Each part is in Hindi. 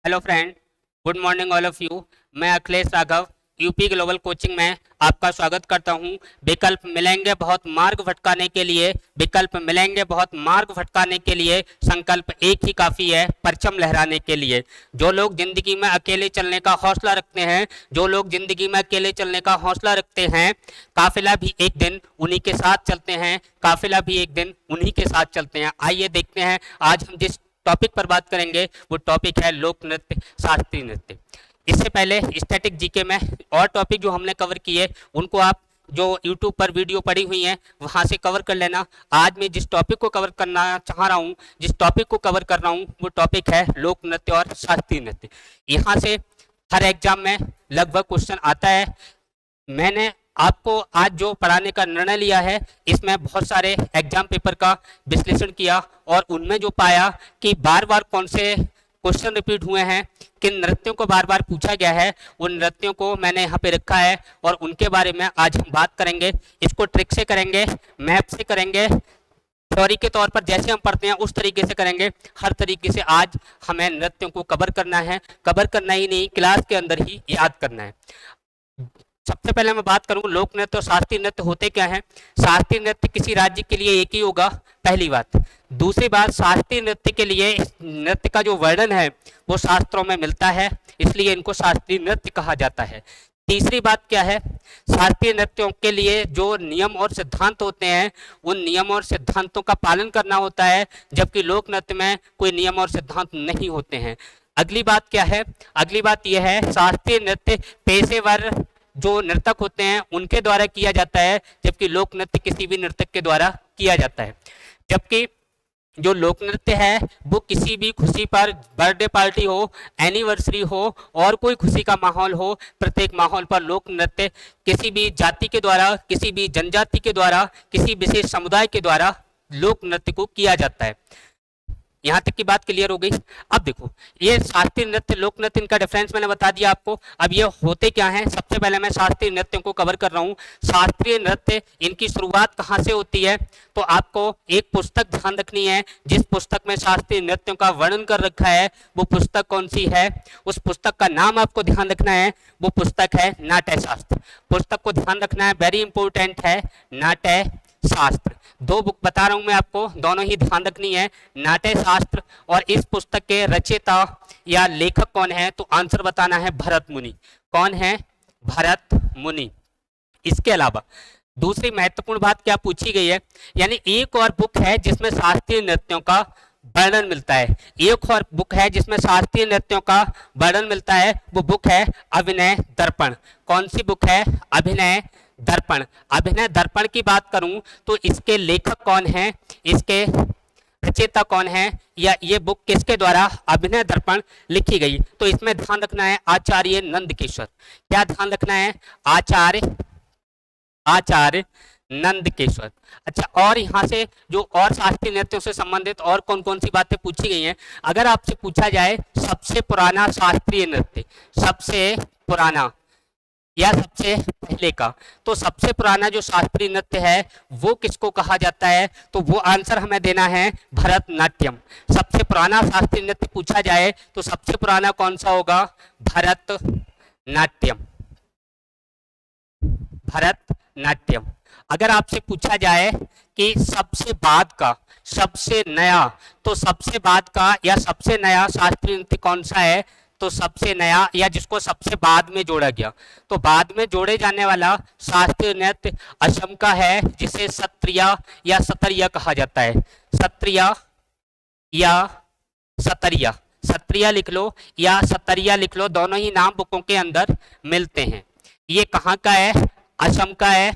Hello friend, good morning all of you. मैं Akhilesh Raghav UP Global Coaching में आपका स्वागत करता हूं। विकल्प मिलेंगे बहुत मार्ग भटकाने के लिए, विकल्प मिलेंगे बहुत मार्ग भटकाने के लिए, संकल्प एक ही काफ़ी है परचम लहराने के लिए। जो लोग जिंदगी में अकेले चलने का हौसला रखते हैं, जो लोग जिंदगी में अकेले चलने का हौसला रखते हैं, काफिला भी एक दिन उन्हीं के साथ चलते हैं, काफिला भी एक दिन उन्हीं के साथ चलते हैं। आइए देखते हैं आज हम जिस टॉपिक पर बात करेंगे वो टॉपिक है लोक नृत्य, शास्त्रीय नृत्य। इससे पहले स्टैटिक जीके में और टॉपिक जो हमने कवर किए उनको आप जो YouTube पर वीडियो पड़ी हुई हैं वहां से कवर कर लेना। आज मैं जिस टॉपिक को कवर करना चाह रहा हूं, जिस टॉपिक को कवर कर रहा हूं वो टॉपिक है लोक नृत्य और शास्त्रीय नृत्य। यहाँ से हर एग्जाम में लगभग क्वेश्चन आता है। मैंने आपको आज जो पढ़ाने का निर्णय लिया है इसमें बहुत सारे एग्जाम पेपर का विश्लेषण किया और उनमें जो पाया कि बार बार कौन से क्वेश्चन रिपीट हुए हैं, किन नृत्यों को बार बार पूछा गया है, उन नृत्यों को मैंने यहाँ पे रखा है और उनके बारे में आज हम बात करेंगे। इसको ट्रिक से करेंगे, मैप से करेंगे, थ्योरी के तौर पर जैसे हम पढ़ते हैं उस तरीके से करेंगे। हर तरीके से आज हमें नृत्यों को कवर करना है, कवर करना ही नहीं क्लास के अंदर ही याद करना है। सबसे पहले मैं बात करूं लोक नृत्य और शास्त्रीय नृत्य होते क्या हैं। शास्त्रीय नृत्य किसी राज्य के लिए एक ही होगा, पहली बात। दूसरी बात, शास्त्रीय नृत्य के लिए नृत्य का जो वर्णन है वो शास्त्रों में मिलता है, इसलिए इनको शास्त्रीय नृत्य कहा जाता है। तीसरी बात क्या है, शास्त्रीय नृत्यों के लिए जो नियम और सिद्धांत होते हैं उन नियम और सिद्धांतों का पालन करना होता है, जबकि लोक नृत्य में कोई नियम और सिद्धांत नहीं होते हैं। अगली बात क्या है, अगली बात यह है शास्त्रीय नृत्य पेशेवर जो नर्तक होते हैं उनके द्वारा किया जाता है, जबकि लोक नृत्य किसी भी नर्तक के द्वारा किया जाता है। जबकि जो लोक नृत्य है वो किसी भी खुशी पर, बर्थडे पार्टी हो, एनिवर्सरी हो और कोई खुशी का माहौल हो, प्रत्येक माहौल पर लोक नृत्य किसी भी जाति के द्वारा, किसी भी जनजाति के द्वारा, किसी विशेष समुदाय के द्वारा लोक नृत्य को किया जाता है। यहाँ तक की बात क्लियर हो गई। अब देखो ये शास्त्रीय नृत्य लोक नृत्य, इनका डिफरेंस मैंने बता दिया आपको। अब ये होते क्या हैं, सबसे पहले मैं शास्त्रीय नृत्यों को कवर कर रहा हूँ। शास्त्रीय नृत्य इनकी शुरुआत कहाँ से होती है, तो आपको एक पुस्तक ध्यान रखनी है जिस पुस्तक में शास्त्रीय नृत्यों का वर्णन कर रखा है वो पुस्तक कौन सी है। उस पुस्तक का नाम आपको ध्यान रखना है, वो पुस्तक है नाट्य शास्त्र। पुस्तक को ध्यान रखना है, वेरी इंपॉर्टेंट है, नाट्य शास्त्र। दो बुक बता रहा हूं मैं आपको, दोनों ही ध्यान रखनी है, नाट्य शास्त्र। और इस पुस्तक के रचयिता या लेखक कौन है, तो आंसर बताना है भरत मुनि। कौन है, भरत मुनि। इसके अलावा दूसरी महत्वपूर्ण बात क्या पूछी गई है, यानी एक और बुक है जिसमें शास्त्रीय नृत्यों का वर्णन मिलता है, एक और बुक है जिसमें शास्त्रीय नृत्यों का वर्णन मिलता है, वो बुक है अभिनय दर्पण। कौन सी बुक है, अभिनय दर्पण। अभिनय दर्पण की बात करूं तो इसके लेखक कौन है, इसके रचयिता कौन है, या ये बुक किसके द्वारा अभिनय दर्पण लिखी गई, तो इसमें ध्यान रखना है आचार्य नंदकिशोर। क्या ध्यान रखना है, आचार्य नंदकिशोर। अच्छा, और यहाँ से जो और शास्त्रीय नृत्यों से संबंधित और कौन कौन सी बातें पूछी गई हैं, अगर आपसे पूछा जाए सबसे पुराना शास्त्रीय नृत्य, सबसे पुराना या सबसे पहले का, तो सबसे पुराना जो शास्त्रीय नृत्य है वो किसको कहा जाता है, तो वो आंसर हमें देना है भरतनाट्यम। सबसे पुराना शास्त्रीय नृत्य पूछा जाए तो सबसे पुराना कौन सा होगा, भरतनाट्यम, भरतनाट्यम। अगर आपसे पूछा जाए कि सबसे बाद का, सबसे नया, तो सबसे बाद का या सबसे नया शास्त्रीय नृत्य कौन सा है, तो सबसे नया या जिसको सबसे बाद में जोड़ा गया, तो बाद में जोड़े जाने वाला शास्त्रीय नृत्य असम का है जिसे सत्रिया या सतरिया कहा जाता है। सत्रिया या सतरिया, सत्रिया लिख लो या सतरिया लिख लो, दोनों ही नाम बुकों के अंदर मिलते हैं। ये कहाँ का है, असम का है।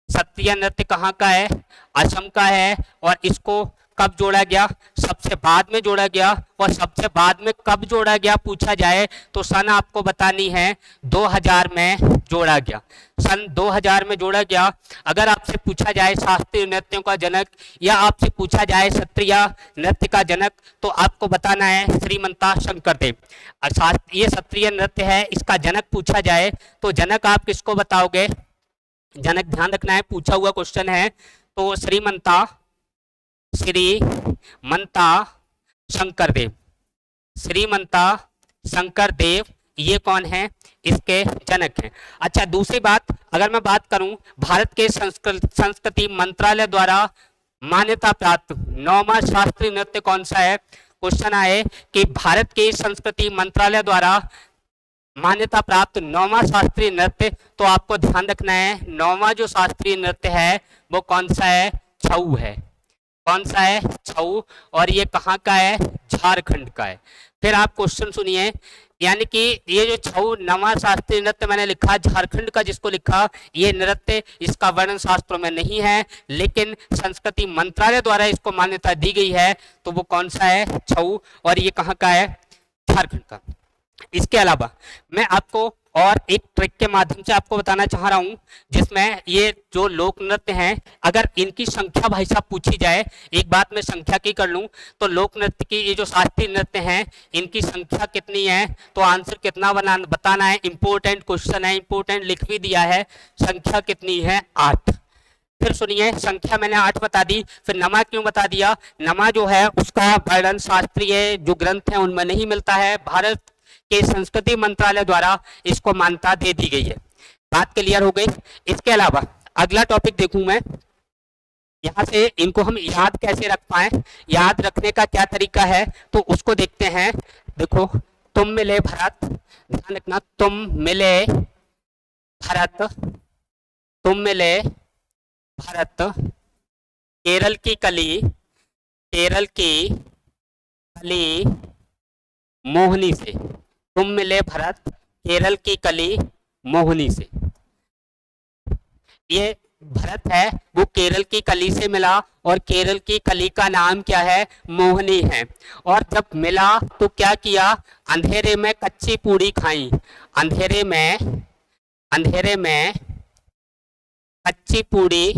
सत्रिया नृत्य कहाँ का है, असम का है। और इसको कब जोड़ा गया, सबसे बाद में जोड़ा गया। और सबसे बाद में कब जोड़ा गया पूछा जाए तो सन आपको बतानी है 2000 में जोड़ा गया, सन 2000 में जोड़ा गया। अगर आपसे पूछा जाए शास्त्रीय नृत्यों का जनक या आपसे पूछा जाए सत्रिया नृत्य का जनक तो आपको बताना है श्रीमंता शंकरदेव। अर्थात ये सत्रिय नृत्य है, इसका जनक पूछा जाए तो जनक आप किसको बताओगे, जनक ध्यान रखना है, पूछा हुआ क्वेश्चन है। तो श्रीमंता शंकरदेव, श्रीमंता शंकर देव ये कौन है, इसके जनक हैं। अच्छा दूसरी बात, अगर मैं बात करूं भारत के संस्कृति मंत्रालय द्वारा मान्यता प्राप्त नौवां शास्त्रीय नृत्य कौन सा है। क्वेश्चन आए कि भारत के संस्कृति मंत्रालय द्वारा मान्यता प्राप्त नौवां शास्त्रीय नृत्य, तो आपको ध्यान रखना है नौवां जो शास्त्रीय नृत्य है वो कौन सा है, छऊ है। कौन सा है, छऊ। और ये कहाँ का है, झारखंड का है। फिर आप क्वेश्चन सुनिए, यानी कि ये जो छऊ नवा शास्त्रीय नृत्य मैंने लिखा झारखंड का, जिसको लिखा ये नृत्य इसका वर्णन शास्त्रों में नहीं है, लेकिन संस्कृति मंत्रालय द्वारा इसको मान्यता दी गई है, तो वो कौन सा है, छऊ। और ये कहाँ का है, झारखंड का। इसके अलावा मैं आपको और एक ट्रिक के माध्यम से आपको बताना चाह रहा हूं, जिसमें ये जो लोक नृत्य हैं, अगर इनकी संख्या भाई साहब पूछी जाए, एक बात मैं संख्या की कर लूं, तो लोक नृत्य की ये जो शास्त्रीय नृत्य हैं इनकी संख्या कितनी है, तो आंसर कितना बताना है। इंपोर्टेंट क्वेश्चन है, इंपोर्टेंट लिख भी दिया है, संख्या कितनी है, 8। फिर सुनिए, संख्या मैंने 8 बता दी, फिर नमा क्यों बता दिया। नमा जो है उसका वर्णन शास्त्रीय जो ग्रंथ है उनमें नहीं मिलता है, भारत के संस्कृति मंत्रालय द्वारा इसको मान्यता दे दी गई है। बात क्लियर हो गई। इसके अलावा अगला टॉपिक देखूं मैं, यहां से इनको हम याद कैसे रख पाए, याद रखने का क्या तरीका है, तो उसको देखते हैं। देखो, तुम मिले भरत, ध्यान रखना, तुम मिले भरत, तुम मिले भरत, केरल की कली, केरल की कली मोहनी से। तुम मिले भरत, केरल की कली मोहनी से। ये भरत है वो केरल की कली से मिला, और केरल की कली का नाम क्या है, मोहनी है। और जब मिला तो क्या किया, अंधेरे में कच्ची पूड़ी खाई, अंधेरे में कच्ची पूड़ी,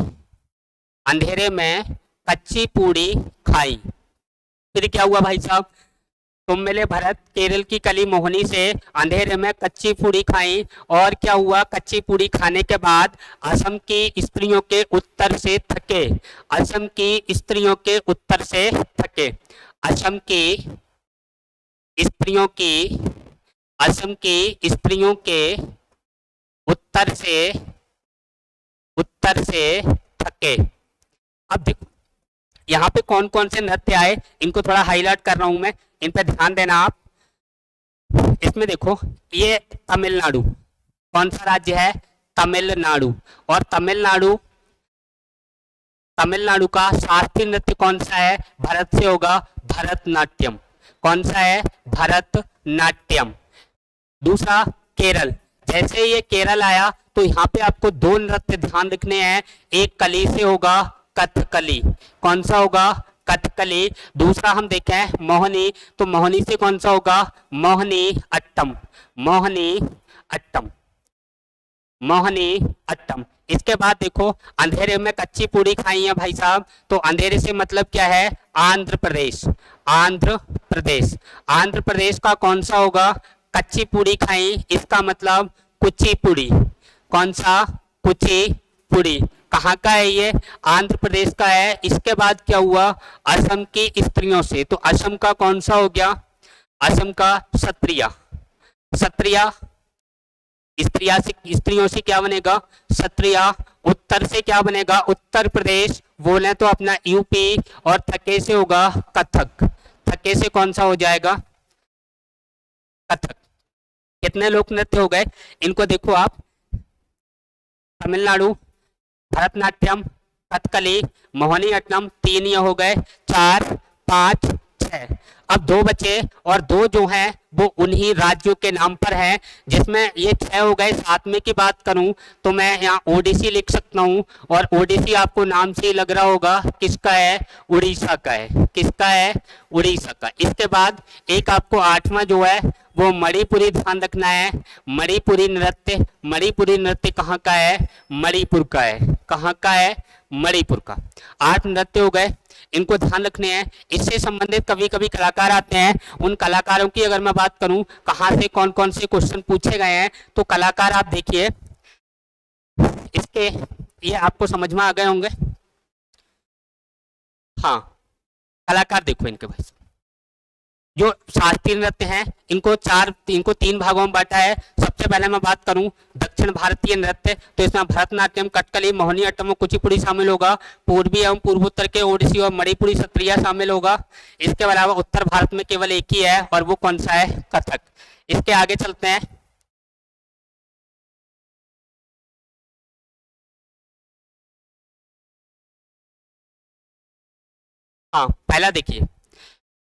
अंधेरे में कच्ची पूड़ी खाई। फिर क्या हुआ भाई साहब, तुम मिले भरत, केरल की कली मोहनी से, अंधेरे में कच्ची पूड़ी खाई, और क्या हुआ, कच्ची पूड़ी खाने के बाद असम की स्त्रियों के उत्तर से थके, असम की स्त्रियों के उत्तर से थके, असम की स्त्रियों की, असम की स्त्रियों के उत्तर से थके। अब देखो यहाँ पे कौन कौन से नृत्य आए, इनको थोड़ा हाईलाइट कर रहा हूं मैं, इन पे ध्यान देना आप। इसमें देखो, ये तमिलनाडु, कौन सा राज्य है, तमिलनाडु। और तमिलनाडु का शास्त्रीय नृत्य कौन सा है, भरत से होगा, भरतनाट्यम। कौन सा है, भरतनाट्यम। दूसरा केरल, जैसे ये केरल आया तो यहाँ पे आपको 2 नृत्य ध्यान रखने हैं, एक कली से होगा, कथकली। कौन सा होगा, कथकली। दूसरा हम देखें मोहनी, तो मोहनी से कौन सा होगा, मोहनी अट्टम, मोहनी अट्टम, मोहनी अट्टम। इसके बाद देखो, अंधेरे में कच्ची पूड़ी खाई है भाई साहब, तो अंधेरे से मतलब क्या है, आंध्र प्रदेश, आंध्र प्रदेश। आंध्र प्रदेश का कौन सा होगा, कच्ची पूड़ी खाई, इसका मतलब कुचिपुड़ी। कौन सा, कुचिपुड़ी। कहाँ का है ये, आंध्र प्रदेश का है। इसके बाद क्या हुआ, असम की स्त्रियों से, तो असम का कौन सा हो गया, असम का सत्रिया, सत्रिया। स्त्रियों से क्या बनेगा, सत्रिया। उत्तर से क्या बनेगा, उत्तर प्रदेश। बोले तो अपना यूपी। और थके से होगा कथक, थके से कौन सा हो जाएगा, कथक। कितने लोक नृत्य हो गए, इनको देखो आप, तमिलनाडु, भरतनाट्यम, कथकली, मोहिनी अट्टम, 3 ये हो गए, 4, 5, 6। अब 2 बचे, और 2 जो हैं वो उन्हीं राज्यों के नाम पर हैं, जिसमें ये 6 हो गए। 7वें की बात करूं तो मैं यहाँ ओडिसी लिख सकता हूं, और ओडिसी आपको नाम से ही लग रहा होगा किसका है, उड़ीसा का है। किसका है, उड़ीसा का। इसके बाद एक आपको 8वां जो है वो मणिपुरी ध्यान रखना है, मणिपुरी नृत्य। मणिपुरी नृत्य कहाँ का है, मणिपुर का है। कहाँ का है, मणिपुर का। 8 नृत्य हो गए, इनको ध्यान रखने हैं। इससे संबंधित कभी कभी कलाकार आते हैं, उन कलाकारों की अगर मैं बात करूं कहां से कौन कौन से क्वेश्चन पूछे गए हैं, तो कलाकार आप देखिए, इसके ये आपको समझ में आ गए होंगे। हाँ, कलाकार देखो इनके भाई, जो शास्त्रीय नृत्य हैं इनको तीन भागों में बांटा है। सबसे पहले मैं बात करूं दक्षिण भारतीय नृत्य, तो इसमें भरतनाट्यम, कथकली, मोहिनीअट्टम और कुचिपुड़ी शामिल होगा। पूर्वी एवं पूर्वोत्तर के ओडिसी और मणिपुरी सत्रिया शामिल होगा। इसके अलावा उत्तर भारत में केवल एक ही है और वो कौन सा है? कथक। इसके आगे चलते हैं। हाँ, पहला देखिए,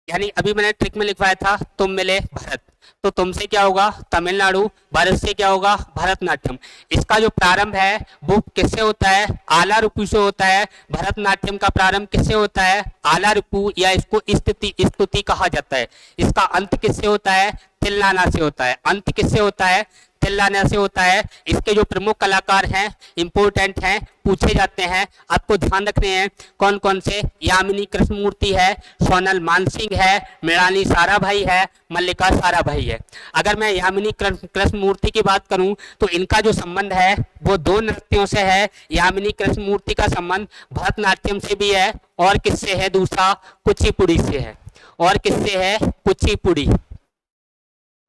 यानी अभी मैंने ट्रिक में लिखवाया था तुम मिले भरत, तो तुमसे क्या होगा? तमिलनाडु। भरत से क्या होगा? भरतनाट्यम। इसका जो प्रारंभ है वो किससे होता है? आला रूपू से होता है। भरतनाट्यम का प्रारंभ किससे होता है? आला रूपू, या इसको स्तुति कहा जाता है। इसका अंत किससे होता है? तिल्लाना से होता है। अंत किससे होता है? तिल्लाना से होता है। इसके जो प्रमुख कलाकार हैं, इंपोर्टेंट हैं, पूछे जाते हैं, आपको ध्यान रखने हैं कौन कौन से। यामिनी कृष्णमूर्ति है, सोनल मानसिंह है, मृणाली साराभाई है, मल्लिका साराभाई है। अगर मैं यामिनी कृष्णमूर्ति की बात करूं तो इनका जो संबंध है वो दो नृत्यों से है। यामिनी कृष्णमूर्ति का संबंध भरतनाट्यम से भी है और किससे है? दूसरा कुचिपुड़ी से है। और किससे है? कुचिपुड़ी।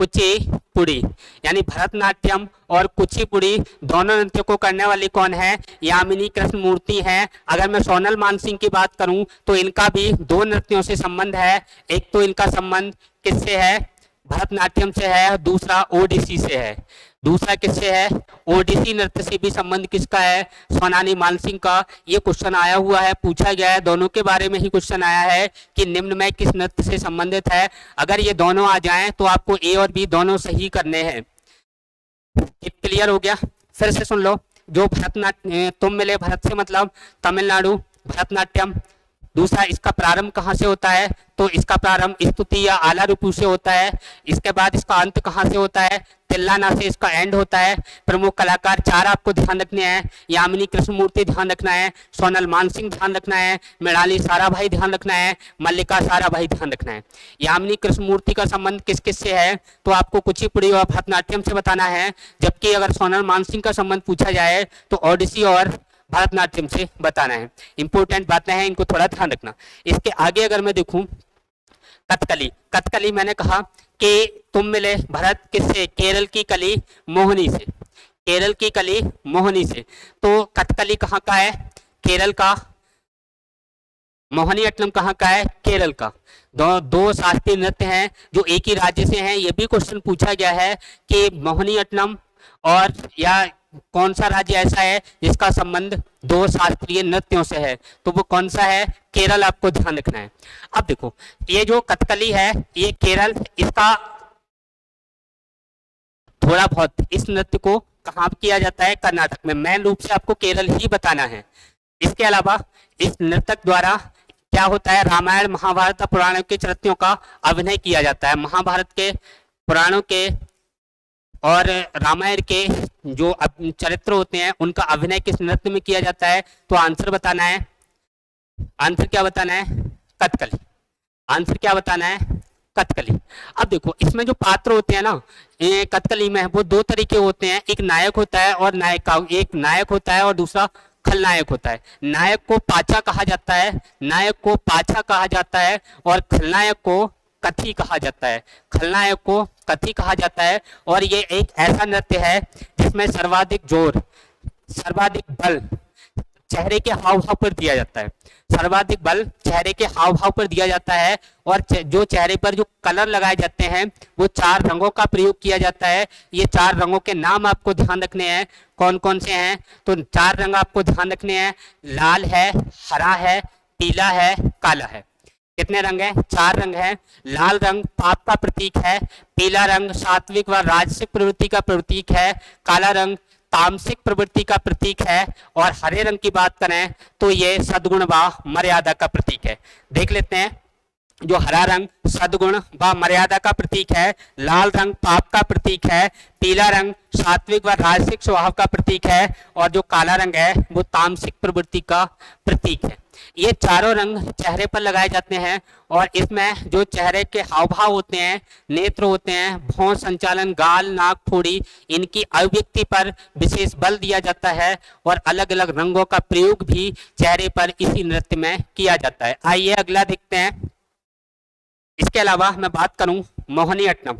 कुचिपुड़ी, यानी भरतनाट्यम और कुचिपुड़ी दोनों नृत्यों को करने वाली कौन है? यामिनी कृष्णमूर्ति हैं। अगर मैं सोनल मानसिंह की बात करूं तो इनका भी दो नृत्यों से संबंध है। एक तो इनका संबंध किससे है? भरतनाट्यम से है, दूसरा ओडिसी से है। दूसरा किससे है? ओडिसी नृत्य से भी संबंध किसका है? सोनाली मानसिंह का। ये क्वेश्चन आया हुआ है, पूछा गया है, दोनों के बारे में ही क्वेश्चन आया है कि निम्न में किस नृत्य से संबंधित है। अगर ये दोनों आ जाएं तो आपको ए और बी दोनों सही करने हैं। क्लियर हो गया? फिर से सुन लो। जो भरतनाट्यम, तुम मिले भरत से मतलब तमिलनाडु भरतनाट्यम। दूसरा, इसका प्रारंभ कहाँ से होता है? तो इसका प्रारंभ स्तुति या आला रूपू से होता है। इसके बाद इसका अंत कहाँ से होता है? तिल्लाना से इसका एंड होता है। प्रमुख कलाकार चार आपको ध्यान रखने हैं। यामिनी कृष्णमूर्ति ध्यान रखना है, सोनल मानसिंह ध्यान रखना है, मृणाली साराभाई ध्यान रखना है, मल्लिका साराभाई ध्यान रखना है। यामिनी कृष्णमूर्ति का संबंध किस किस से है? तो आपको कुचिपुड़ी और भरतनाट्यम से बताना है। जबकि अगर सोनल मानसिंह का संबंध पूछा जाए तो ओडिसी और भरतनाट्यम से बताना है। इंपॉर्टेंट बातें हैं, इनको थोड़ा ध्यान रखना। इसके आगे अगर मैं देखूं कथकली, कथकली मैंने कहा कि तुम मिले भरत किससे? केरल की कली मोहिनी से। केरल की कली मोहिनी से। तो कथकली कहाँ का है? केरल का। मोहिनीअट्टम कहाँ का है? केरल का। दो शास्त्रीय नृत्य हैं जो एक ही राज्य से हैं। ये भी क्वेश्चन पूछा गया है कि मोहिनीअट्टम और या कौन सा राज्य ऐसा है जिसका संबंध दो शास्त्रीय नृत्यों से है? तो वो कौन सा है? केरल। आपको ध्यान रखना है। अब देखो, ये जो कथकली है ये केरल, इसका थोड़ा बहुत इस नृत्य को कहाँ किया जाता है? कर्नाटक में। मेन रूप से आपको केरल ही बताना है। इसके अलावा इस नृतक द्वारा क्या होता है? रामायण महाभारत पुराणों के चरित्रों का अभिनय किया जाता है। महाभारत के पुराणों के और रामायण के जो चरित्र होते हैं उनका अभिनय किस नृत्य में किया जाता है? तो आंसर बताना है। आंसर क्या बताना है? कथकली। आंसर क्या बताना है? कथकली। अब देखो, इसमें जो पात्र होते हैं ना कथकली में, वो दो तरीके होते हैं। एक नायक होता है और नायिका। एक नायक होता है और दूसरा खलनायक होता है। नायक को पाचा कहा जाता है, नायक को पाछा कहा जाता है, और खलनायक को कथी कहा जाता है। खलनायक को कथी कहा जाता है। और ये एक ऐसा नृत्य है जिसमें सर्वाधिक जोर, सर्वाधिक बल चेहरे के हाव भाव पर दिया जाता है। सर्वाधिक बल चेहरे के हाव भाव पर दिया जाता है। और जो चेहरे पर जो कलर लगाए जाते हैं वो चार रंगों का प्रयोग किया जाता है। ये चार रंगों के नाम आपको ध्यान रखने हैं। कौन कौन से हैं? तो चार रंग आपको ध्यान रखने हैं। लाल है, हरा है, पीला है, काला है। कितने रंग हैं? चार रंग हैं। लाल रंग पाप का प्रतीक है, पीला रंग सात्विक व राजसिक प्रवृत्ति का प्रतीक है, काला रंग तामसिक प्रवृत्ति का प्रतीक है, और हरे रंग की बात करें तो ये सद्गुण व मर्यादा का प्रतीक है। देख लेते हैं। जो हरा रंग सद्गुण व मर्यादा का प्रतीक है, लाल रंग पाप का प्रतीक है, पीला रंग सात्विक व राजसिक स्वभाव का प्रतीक है, और जो काला रंग है वो तामसिक प्रवृत्ति का प्रतीक है। ये चारों रंग चेहरे पर लगाए जाते हैं। और इसमें जो चेहरे के हाव भाव होते हैं, नेत्र होते हैं, भौं संचालन, गाल, नाक, ठोड़ी, इनकी अभिव्यक्ति पर विशेष बल दिया जाता है। और अलग अलग रंगों का प्रयोग भी चेहरे पर इसी नृत्य में किया जाता है। आइए अगला देखते हैं। इसके अलावा मैं बात करूं मोहिनीअट्टम,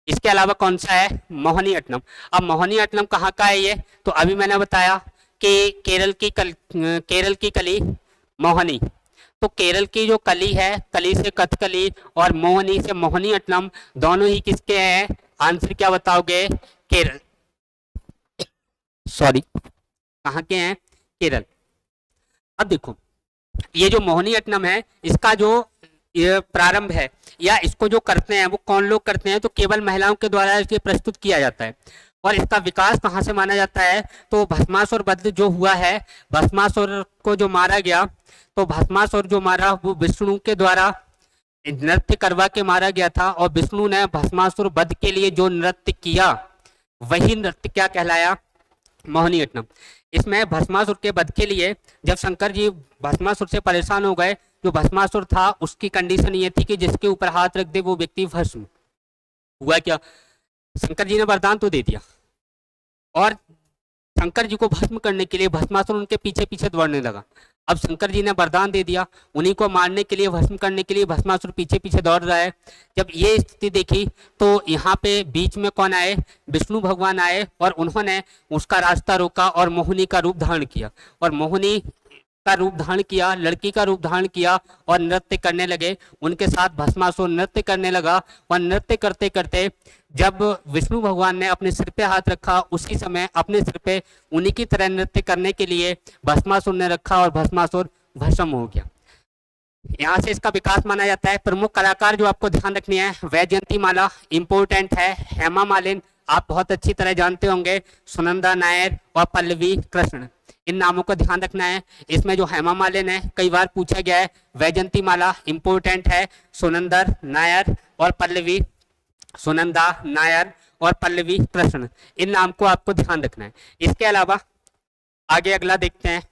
इसके अलावा कौन सा है मोहिनीअट्टम। अब मोहिनीअट्टम कहाँ का है ये, तो अभी मैंने बताया कि केरल की कली मोहिनी, तो केरल की जो कली है, कली से कथकली और मोहिनी से मोहिनीअट्टम, दोनों ही किसके हैं, आंसर क्या बताओगे, केरल, सॉरी कहाँ के हैं, केरल। अब देखो ये जो मोहिनीअट्टम है, इसका जो ये प्रारंभ है या इसको जो करते हैं वो कौन लोग करते हैं, तो केवल महिलाओं के द्वारा इसे प्रस्तुत किया जाता है। और इसका विकास कहाँ से माना जाता है, तो भस्मासुर वध जो हुआ है, भस्मासुर को जो मारा गया, तो भस्मासुर जो मारा वो विष्णु के द्वारा नृत्य करवा के मारा गया था, और विष्णु ने भस्मासुर वध के लिए जो नृत्य किया वही नृत्य क्या कहलाया, मोहिनीअट्टम। इसमें भस्मासुर के वध के लिए जब शंकर जी भस्मासुर से परेशान हो गए, जो भस्मासुर था उसकी कंडीशन ये थी कि जिसके ऊपर हाथ रख दे वो व्यक्ति भस्म। हुआ क्या, शंकर जी ने वरदान तो दे दिया, और शंकर जी को भस्म करने के लिए भस्मासुर उनके पीछे पीछे दौड़ने लगा। अब शंकर जी ने वरदान दे दिया, उन्हीं को मारने के लिए, भस्म करने के लिए भस्मासुर पीछे पीछे दौड़ रहा है। जब ये स्थिति देखी तो यहाँ पे बीच में कौन आए, विष्णु भगवान आए, और उन्होंने उसका रास्ता रोका और मोहिनी का रूप धारण किया, और मोहिनी का रूप धारण किया, लड़की का रूप धारण किया और नृत्य करने लगे। उनके साथ भस्मासुर नृत्य करने लगा, और नृत्य करते करते जब विष्णु भगवान ने अपने सिर पे हाथ रखा, उसी समय अपने सिर पे उन्हीं की तरह नृत्य करने के लिए भस्मासुर ने रखा, और भस्मासुर भस्म हो गया। यहाँ से इसका विकास माना जाता है। प्रमुख कलाकार जो आपको ध्यान रखनी है, वैजयंती माला इंपोर्टेंट है, हेमा मालिनी आप बहुत अच्छी तरह जानते होंगे, सुनंदा नायर और पल्लवी कृष्ण, इन नामों को ध्यान रखना है। इसमें जो हेमा मालिनी है कई बार पूछा गया है, वैजयंती माला इंपोर्टेंट है, सुनंदर नायर और पल्लवी, सुनंदा नायर और पल्लवी कृष्ण, इन नाम को आपको ध्यान रखना है। इसके अलावा आगे अगला देखते हैं,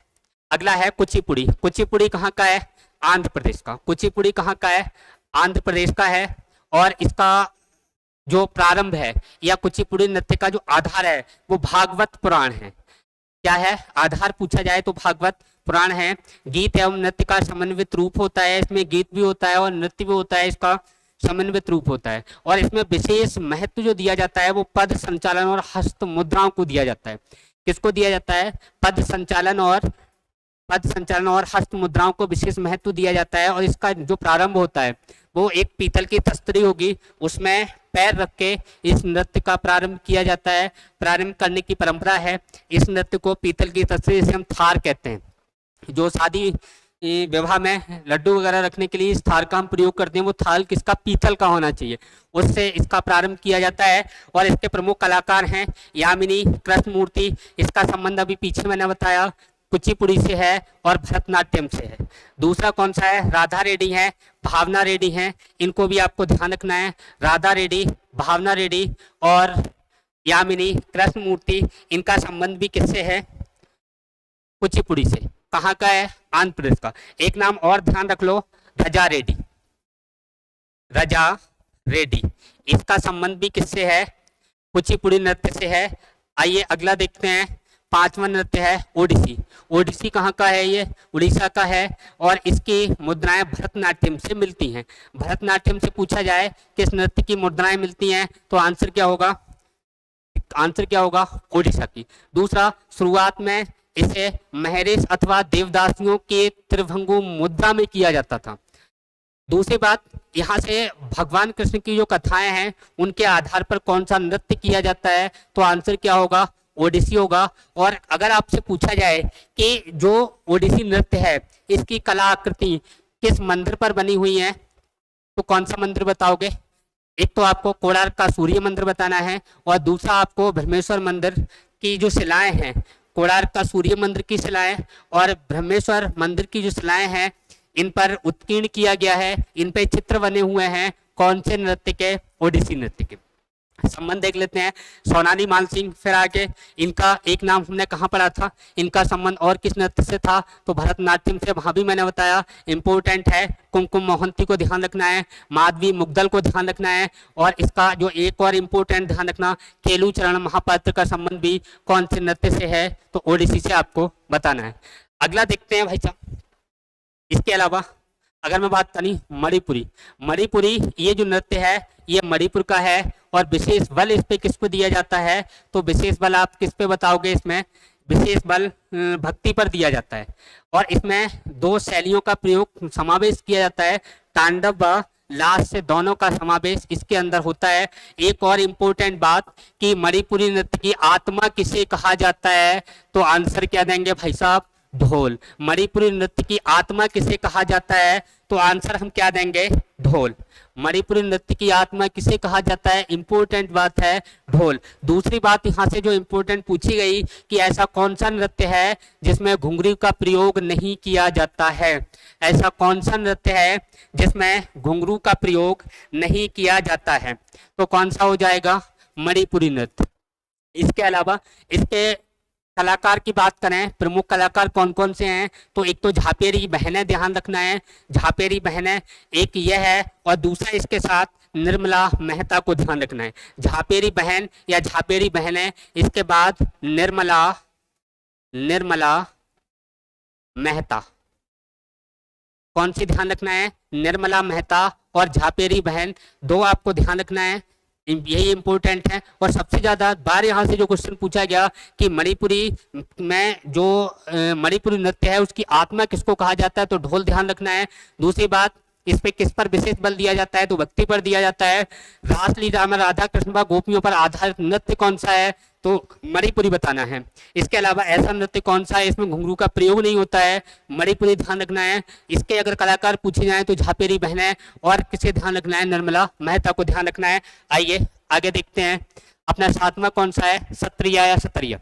अगला है कुचिपुड़ी। कुचिपुड़ी कहाँ का है, आंध्र प्रदेश का। कुचिपुड़ी कहाँ का है, आंध्र प्रदेश का है, और इसका जो प्रारंभ है या कुचिपुड़ी नृत्य का जो आधार है वो भागवत पुराण है। क्या है आधार, पूछा जाए तो भागवत पुराण है। गीत एवं नृत्य का समन्वित रूप होता है, इसमें गीत भी होता है और नृत्य भी होता है, इसका समन्वित रूप होता है। और इसमें विशेष महत्व जो दिया जाता है वो पद संचालन और हस्त मुद्राओं को दिया जाता है। किसको दिया जाता है, पद संचालन और हस्त मुद्राओं को विशेष महत्व दिया जाता है। और इसका जो प्रारंभ होता है वो एक पीतल की तस्तरी होगी, उसमें पैर रख के इस नृत्य का प्रारंभ किया जाता है। प्रारंभ करने की परंपरा है। इस नृत्य को पीतल की तस्तरी से हम थार कहते हैं। जो शादी विवाह में लड्डू वगैरह रखने के लिए इस थाल का हम प्रयोग करते हैं, वो थाल किसका, पीतल का होना चाहिए, उससे इसका प्रारंभ किया जाता है। और इसके प्रमुख कलाकार हैं यामिनी कृष्णमूर्ति, इसका संबंध अभी पीछे मैंने बताया कुचिपुड़ी से है और भरतनाट्यम से है। दूसरा कौन सा है, राधा रेड्डी है, भावना रेड्डी है, इनको भी आपको ध्यान रखना है। राधा रेड्डी, भावना रेड्डी और यामिनी कृष्णमूर्ति, इनका संबंध भी किससे है, कुचिपुड़ी से। कहाँ का है, आंध्र प्रदेश का। एक नाम और ध्यान रख लो, रजा रेड्डी। रजा रेड्डी, इसका संबंध भी किससे है, कुचिपुड़ी नृत्य से है। आइए अगला देखते हैं, पांचवा नृत्य है ओडिसी। ओडिसी कहाँ का है, ये उड़ीसा का है, और इसकी मुद्राएं भरतनाट्यम से मिलती हैं। भरतनाट्यम से पूछा जाए किस नृत्य की मुद्राएं मिलती हैं, तो आंसर क्या होगा, ओडिशा की। दूसरा, शुरुआत में इसे महरेश अथवा देवदासियों के त्रिभंगु मुद्रा में किया जाता था। दूसरी बात, यहाँ से भगवान कृष्ण की जो कथाएं हैं उनके आधार पर कौन सा नृत्य किया जाता है, तो आंसर क्या होगा, ओडिसी होगा। और अगर आपसे पूछा जाए कि जो ओडिसी नृत्य है इसकी कलाकृति किस मंदिर पर बनी हुई है, तो कौन सा मंदिर बताओगे, एक तो आपको कोणार्क का सूर्य मंदिर बताना है, और दूसरा आपको ब्रह्मेश्वर मंदिर की जो शिलाएं हैं, कोणार्क का सूर्य मंदिर की शिलाएं और ब्रह्मेश्वर मंदिर की जो शिलाएं हैं, इन पर उत्कीर्ण किया गया है, इन पे चित्र बने हुए हैं, कौन से नृत्य के, ओडिसी नृत्य के। संबंध देख लेते हैं, सोनाली मानसिंह, फिर आगे इनका एक नाम हमने कहाँ पढ़ा था, इनका संबंध और किस नृत्य से था, तो भरतनाट्यम से, वहां भी मैंने बताया इंपोर्टेंट है। कुमकुम मोहंती को ध्यान रखना है, माधवी मुग्दल को ध्यान रखना है, और इसका जो एक और इम्पोर्टेंट ध्यान रखना, केलू चरण महापात्र का संबंध भी कौन से नृत्य से है, तो ओडिसी से आपको बताना है। अगला देखते हैं भाई साहब, इसके अलावा अगर मैं बात करी मणिपुरी, मणिपुरी ये जो नृत्य है ये मणिपुर का है और विशेष बल इस पे किसको दिया जाता है, तो विशेष बल आप किस पे बताओगे, इसमें विशेष बल भक्ति पर दिया जाता है। और इसमें दो शैलियों का प्रयोग समावेश किया जाता है, तांडव व लास्ट से दोनों का समावेश इसके अंदर होता है। एक और इम्पोर्टेंट बात कि मणिपुरी नृत्य की आत्मा किसे कहा जाता है, तो आंसर क्या देंगे भाई साहब, ढोल। मणिपुरी नृत्य की आत्मा किसे कहा जाता है, तो आंसर हम क्या देंगे, ढोल। मणिपुरी नृत्य की आत्मा किसे कहा जाता है, इंपॉर्टेंट बात है, ढोल। दूसरी बात यहाँ से जो इंपॉर्टेंट पूछी गई कि ऐसा कौन सा नृत्य है जिसमें घुंघरू का प्रयोग नहीं किया जाता है, ऐसा कौन सा नृत्य है जिसमें घुंघरू का प्रयोग नहीं किया जाता है, तो कौन सा हो जाएगा, मणिपुरी नृत्य। इसके अलावा इसके कलाकार की बात करें, प्रमुख कलाकार कौन कौन से हैं, तो एक तो झापेरी बहनें, ध्यान रखना है, झापेरी बहनें एक ये है, और दूसरा इसके साथ निर्मला मेहता को ध्यान रखना है। झापेरी बहन या झापेरी बहनें, इसके बाद निर्मला मेहता, कौन सी ध्यान रखना है, निर्मला मेहता और झापेरी बहन, दो आपको ध्यान रखना है, यही इंपॉर्टेंट है। और सबसे ज्यादा बार यहाँ से जो क्वेश्चन पूछा गया कि मणिपुरी में जो मणिपुरी नृत्य है उसकी आत्मा किसको कहा जाता है, तो ढोल ध्यान रखना है। दूसरी बात, इस पे किस पर विशेष बल दिया जाता है, तो भक्ति पर दिया जाता है। रासलीला में राधा कृष्ण व गोपियों पर आधारित नृत्य कौन सा है, तो मणिपुरी बताना है। इसके अलावा ऐसा नृत्य कौन सा है इसमें घुंघरू का प्रयोग नहीं होता है, मणिपुरी ध्यान रखना है। इसके अगर कलाकार पूछे जाए तो झापेरी बहनें, और किसे ध्यान रखना है, निर्मला मेहता को ध्यान रखना है। आइए आगे देखते हैं, अपना सातवां कौन सा है, सत्रिया या सत्रिया,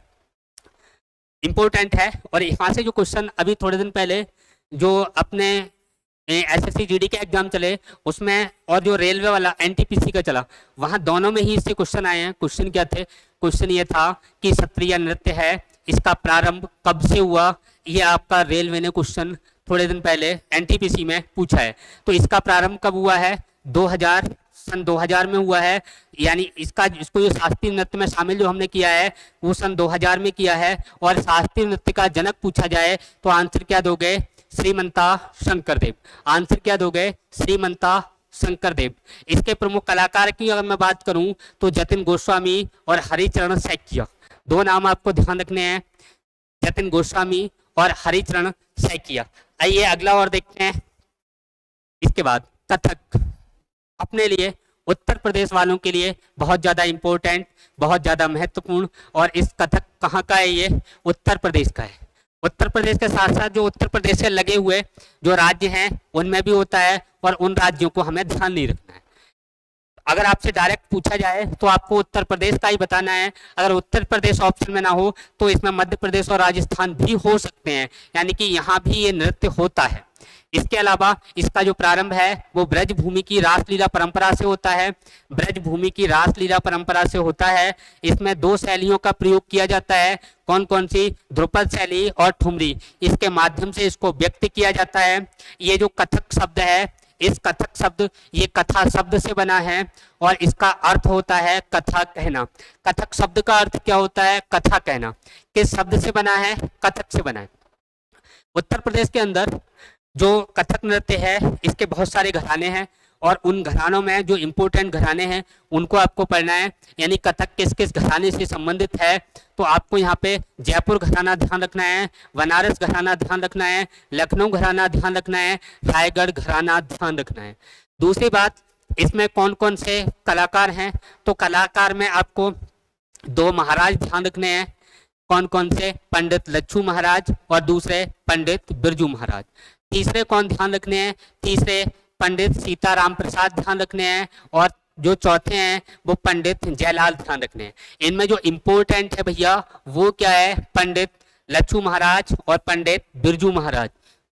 इंपॉर्टेंट है। और यहाँ से जो क्वेश्चन अभी थोड़े दिन पहले जो अपने एसएससी जीडी के एग्जाम चले उसमें, और जो रेलवे वाला एनटीपीसी का चला, वहां दोनों में ही इससे क्वेश्चन आए हैं। क्वेश्चन क्या थे, क्वेश्चन ये था कि सत्रिया नृत्य है, इसका प्रारंभ कब से हुआ, ये आपका रेलवे ने क्वेश्चन थोड़े दिन पहले एनटीपीसी में पूछा है। तो इसका प्रारंभ कब हुआ है, 2000, सन 2000 में हुआ है, यानी इसको जो शास्त्रीय नृत्य में शामिल जो हमने किया है वो सन 2000 में किया है। और शास्त्रीय नृत्य का जनक पूछा जाए तो आंसर क्या दोगे, श्रीमंता शंकरदेव। आंसर क्या दोगे, श्रीमंता शंकरदेव। इसके प्रमुख कलाकार की अगर मैं बात करूं तो जतिन गोस्वामी और हरिचरण सैकिया, दो नाम आपको ध्यान रखने हैं, जतिन गोस्वामी और हरिचरण सैकिया। आइए अगला और देखते हैं। इसके बाद कथक, अपने लिए उत्तर प्रदेश वालों के लिए बहुत ज्यादा इंपॉर्टेंट, बहुत ज्यादा महत्वपूर्ण। और इस कथक कहाँ का है, ये उत्तर प्रदेश का है। उत्तर प्रदेश के साथ साथ जो उत्तर प्रदेश से लगे हुए जो राज्य हैं उनमें भी होता है, और उन राज्यों को हमें ध्यान नहीं रखना है। अगर आपसे डायरेक्ट पूछा जाए तो आपको उत्तर प्रदेश का ही बताना है। अगर उत्तर प्रदेश ऑप्शन में ना हो तो इसमें मध्य प्रदेश और राजस्थान भी हो सकते हैं, यानी कि यहाँ भी ये नृत्य होता है। इसके अलावा इसका जो प्रारंभ है वो ब्रजभूमि की रासलीला परंपरा से होता है, ब्रजभूमि की रासलीला परंपरा से होता है। इसमें दो शैलियों का प्रयोग किया जाता है, कौन कौन सी, ध्रुपद शैली और ठुमरी, इसके माध्यम से इसको व्यक्त किया जाता है। ये जो कथक शब्द है, इस कथक शब्द, ये कथा शब्द से बना है और इसका अर्थ होता है कथा कहना। कथक शब्द का अर्थ क्या होता है, कथा कहना। किस शब्द से बना है, कथक से बना है। उत्तर प्रदेश के अंदर जो कथक नृत्य है इसके बहुत सारे घराने हैं, और उन घरानों में जो इम्पोर्टेंट घराने हैं उनको आपको पढ़ना है, यानी कथक किस किस घराने से संबंधित है। तो आपको यहाँ पे जयपुर घराना ध्यान रखना है, बनारस घराना ध्यान रखना है, लखनऊ घराना ध्यान रखना है, रायगढ़ घराना ध्यान रखना है। दूसरी बात, इसमें कौन कौन से कलाकार हैं, तो कलाकार में आपको दो महाराज ध्यान रखने हैं, कौन कौन से, पंडित लच्छू महाराज और दूसरे पंडित बिरजू महाराज। तीसरे कौन ध्यान रखने हैं, तीसरे पंडित सीताराम प्रसाद ध्यान रखने हैं, और जो चौथे हैं वो पंडित जयलाल ध्यान रखने हैं। इनमें जो इम्पोर्टेंट है भैया वो क्या है, पंडित लच्छू महाराज और पंडित बिरजू महाराज।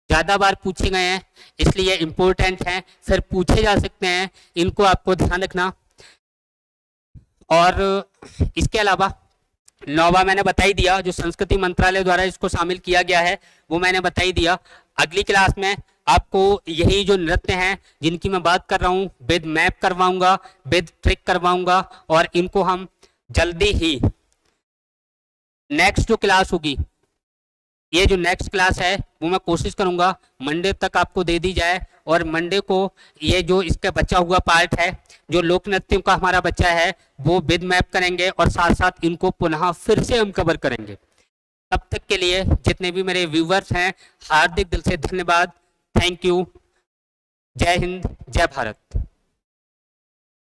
ज्यादा बार पूछे गए हैं इसलिए इम्पोर्टेंट हैं, फिर पूछे जा सकते हैं, इनको आपको ध्यान रखना। और इसके अलावा नौवा मैंने बता ही दिया, जो संस्कृति मंत्रालय द्वारा इसको शामिल किया गया है वो मैंने बता ही दिया। अगली क्लास में आपको यही जो नृत्य हैं जिनकी मैं बात कर रहा हूँ विद मैप करवाऊंगा, विद ट्रिक करवाऊंगा, और इनको हम जल्दी ही नेक्स्ट जो क्लास होगी, ये जो नेक्स्ट क्लास है वो मैं कोशिश करूंगा मंडे तक आपको दे दी जाए, और मंडे को ये जो इसका बचा हुआ पार्ट है, जो लोक नृत्यों का हमारा बच्चा है, वो विद मैप करेंगे और साथ साथ इनको पुनः फिर से हम कवर करेंगे। तब तक के लिए जितने भी मेरे व्यूवर्स हैं, हार्दिक दिल से धन्यवाद। Thank you. जय हिंद, जय भारत।